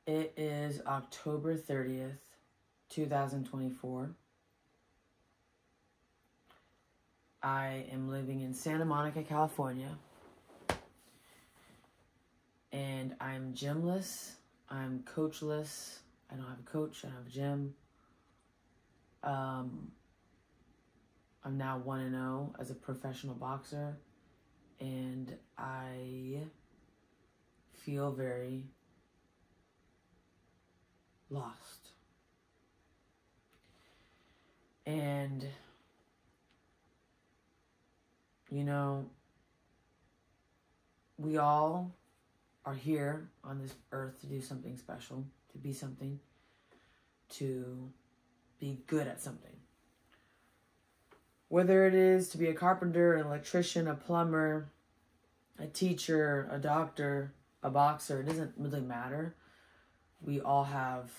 It is October 30th, 2024. I am living in Santa Monica, California. And I'm gymless. I'm coachless. I don't have a coach. I don't have a gym. I'm now 1-0 as a professional boxer. And I feel very lost. And, you know, we all are here on this earth to do something special, to be something, to be good at something. Whether it is to be a carpenter, an electrician, a plumber, a teacher, a doctor, a boxer, it doesn't really matter. We all have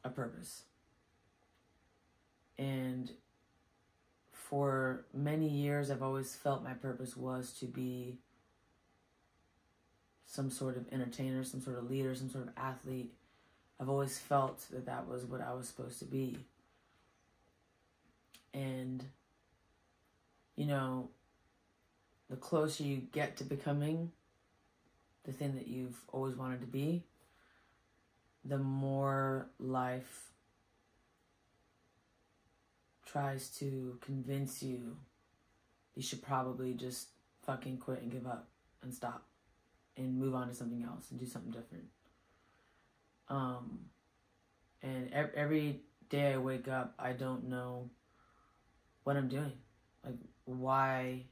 a purpose. And for many years, I've always felt my purpose was to be some sort of entertainer, some sort of leader, some sort of athlete. I've always felt that that was what I was supposed to be. And, you know, the closer you get to becoming the thing that you've always wanted to be, the more life tries to convince you you should probably just fucking quit and give up and stop and move on to something else and do something different. And every day I wake up, I don't know what I'm doing. Like, why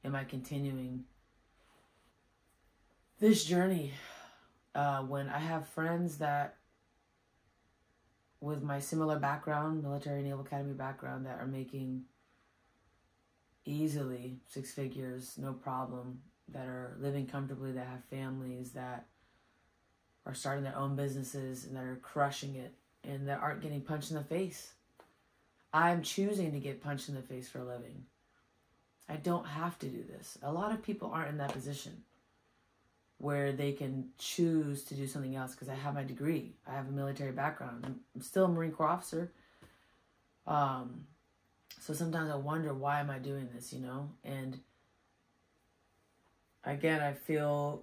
am I continuing this journey when I have friends that, with my similar background, military Naval Academy background, that are making easily 6 figures, no problem, that are living comfortably, that have families, that are starting their own businesses and that are crushing it and that aren't getting punched in the face. I'm choosing to get punched in the face for a living. I don't have to do this. A lot of people aren't in that position where they can choose to do something else because I have my degree. I have a military background. I'm still a Marine Corps officer. So sometimes I wonder, why am I doing this, you know? And again, I feel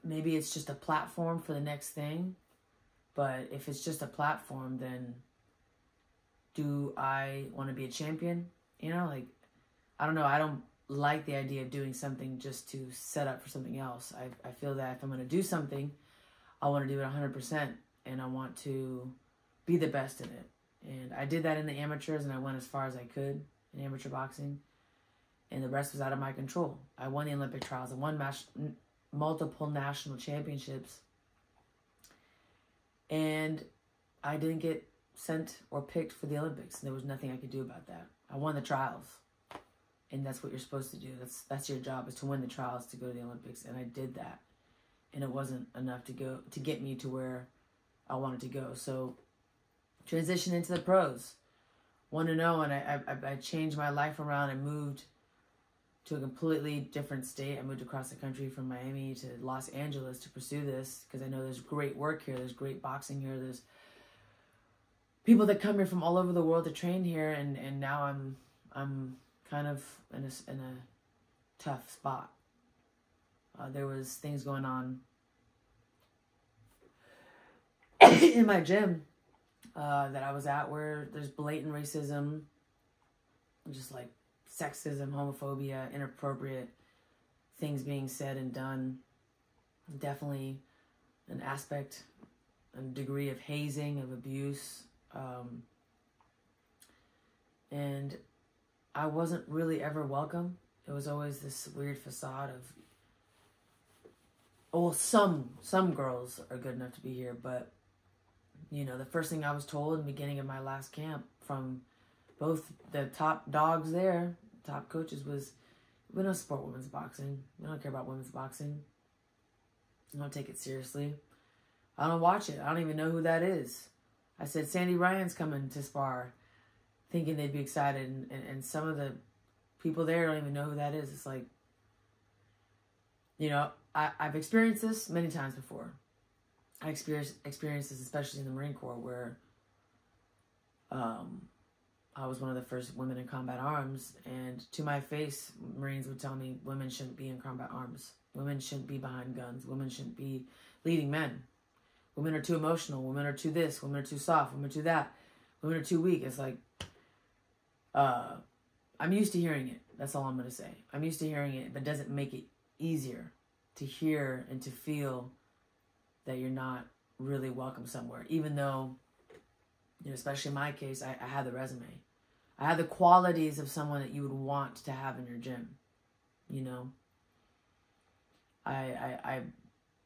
maybe it's just a platform for the next thing. But if it's just a platform, then do I want to be a champion? You know, like, I don't know. I don't like the idea of doing something just to set up for something else. I feel that if I'm going to do something, I want to do it 100%, and I want to be the best in it. And I did that in the amateurs, and I went as far as I could in amateur boxing, and the rest was out of my control. I won the Olympic trials. I won multiple national championships, and I didn't get sent or picked for the Olympics, and there was nothing I could do about that. I won the trials. And that's what you're supposed to do. That's your job, is to win the trials to go to the Olympics. And I did that. And it wasn't enough to get me to where I wanted to go. So transition into the pros. 1-0, and I changed my life around. I moved to a completely different state. I moved across the country from Miami to Los Angeles to pursue this, because I know there's great work here. There's great boxing here. There's people that come here from all over the world to train here. And now I'm kind of in a tough spot. There was things going on in my gym that I was at where there's blatant racism, just like sexism, homophobia, inappropriate things being said and done. Definitely an aspect, a degree of hazing, of abuse. And I wasn't really ever welcome. It was always this weird facade of, well, some girls are good enough to be here, but, you know, the first thing I was told in the beginning of my last camp from both the top dogs there, top coaches, was, we don't support women's boxing. We don't care about women's boxing. I don't take it seriously. I don't watch it. I don't even know who that is. I said, Sandy Ryan's coming to spar, thinking they'd be excited, and some of the people there don't even know who that is. It's like, you know, I've experienced this many times before. I experienced this, especially in the Marine Corps, where I was one of the first women in combat arms, and to my face, Marines would tell me women shouldn't be in combat arms. Women shouldn't be behind guns. Women shouldn't be leading men. Women are too emotional. Women are too this. Women are too soft. Women are too that. Women are too weak. It's like, I'm used to hearing it. That's all I'm going to say. I'm used to hearing it, but it doesn't make it easier to hear and to feel that you're not really welcome somewhere. Even though, you know, especially in my case, I had the resume. I had the qualities of someone that you would want to have in your gym. You know, I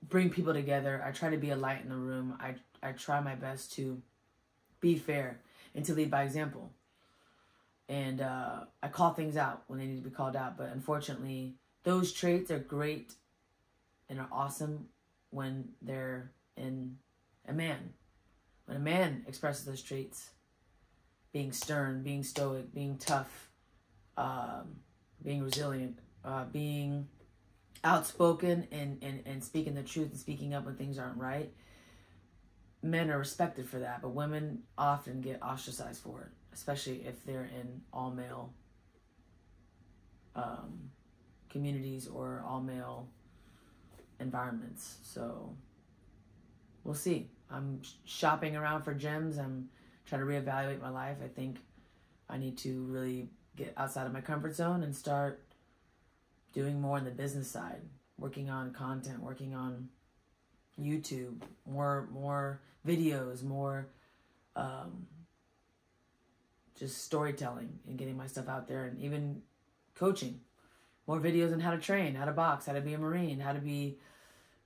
bring people together. I try to be a light in the room. I try my best to be fair and to lead by example. And I call things out when they need to be called out. But unfortunately, those traits are great and are awesome when they're in a man. When a man expresses those traits, being stern, being stoic, being tough, being resilient, being outspoken and speaking the truth and speaking up when things aren't right, men are respected for that, but women often get ostracized for it, especially if they're in all-male communities or all-male environments. So we'll see. I'm shopping around for gyms. I'm trying to reevaluate my life. I think I need to really get outside of my comfort zone and start doing more on the business side, working on content, working on YouTube, more videos, more just storytelling and getting my stuff out there, and even coaching, more videos on how to train, how to box, how to be a Marine, how to be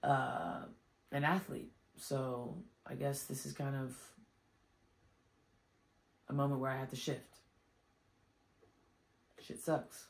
an athlete. So I guess this is kind of a moment where I have to shift. Shit sucks.